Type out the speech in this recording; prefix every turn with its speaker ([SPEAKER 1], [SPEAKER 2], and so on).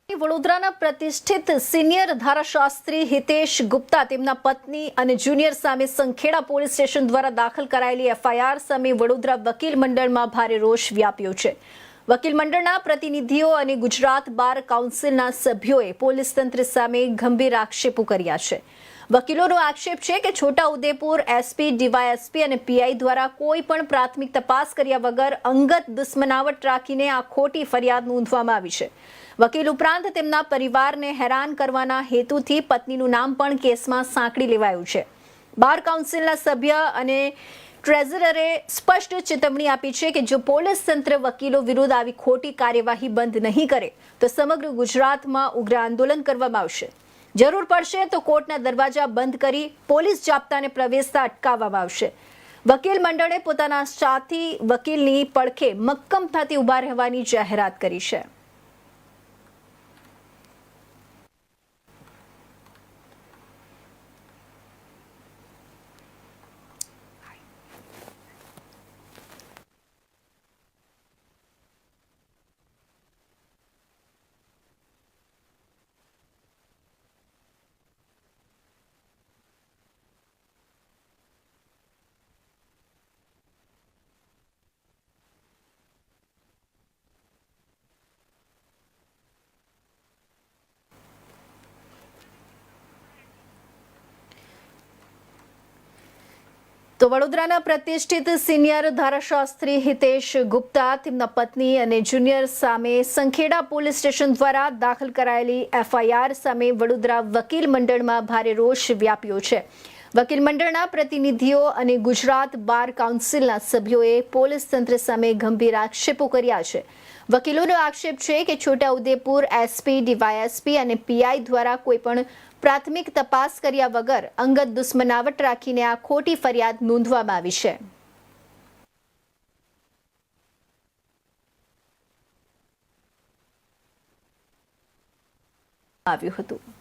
[SPEAKER 1] વડોદરાના પ્રતિષ્ઠિત સિનિયર ધારાશાસ્ત્રી હિતેશ ગુપ્તા તેમના પત્ની અને જુનિયર સામે સંખેડા પોલીસ સ્ટેશન દ્વારા દાખલ કરાયેલી એફઆઈઆર સામે વડોદરા વકીલ મંડળમાં ભારે રોષ વ્યાપ્યો છે। વકીલ મંડળના પ્રતિનિધિઓ અને ગુજરાત બાર કાઉન્સિલના સભ્યોએ પોલીસ તંત્ર સામે ગંભીર આક્ષેપો કર્યા છે। વકીલોનો આક્ષેપ છે કે છોટાઉદેપુર એસપી, ડીવાયએસપી અને પીઆઈ દ્વારા કોઈ પણ પ્રાથમિક તપાસ કર્યા વગર અંગત દુશ્મનાવટ રાખીને આ ખોટી ફરિયાદ નોંધવામાં આવી છે। વકીલ ઉપરાંત તેમના પરિવારને હેરાન કરવાના હેતુથી પત્નીનું નામ પણ કેસમાં સાંકળી લેવાયું છે। બાર કાઉન્સિલના સભ્ય અને ટ્રેઝરરે સ્પષ્ટ ચેતવણી આપી છે કે જો પોલીસ તંત્ર વકીલો વિરુદ્ધ આવી ખોટી કાર્યવાહી બંધ નહીં કરે તો સમગ્ર ગુજરાતમાં ઉગ્ર આંદોલન કરવામાં આવશે। જરૂર પડશે તો કોર્ટના દરવાજા બંધ કરી પોલીસ જાપ્તાને પ્રવેશતા અટકાવવામાં આવશે। વકીલ મંડળે પોતાના સાથી વકીલની પડખે મક્કમતાથી ઊભા રહેવાની જાહેરાત કરી છે। તો વડોદરાના પ્રતિષ્ઠિત સિનિયર ધારાશાસ્ત્રી હિતેશ ગુપ્તા તેમના પત્ની અને જુનિયર સામે સંખેડા પોલીસ સ્ટેશન દ્વારા દાખલ કરાયેલી એફઆઈઆર સામે વડોદરા વકીલ મંડળમાં ભારે રોષ વ્યાપ્યો છે। વકીલ મંડળના પ્રતિનિધિઓ અને ગુજરાત બાર કાઉન્સિલના સભ્યોએ પોલીસ તંત્ર સામે ગંભીર આક્ષેપો કર્યા છે। વકીલોનો આક્ષેપ છે કે છોટાઉદેપુર એસપી, ડીવાયએસપી અને પીઆઈ દ્વારા કોઈ પણ પ્રાથમિક તપાસ કર્યા વગર અંગત દુશ્મનાવટ રાખીને આ ખોટી ફરિયાદ નોંધવામાં આવી છે। આવ્યું હતું।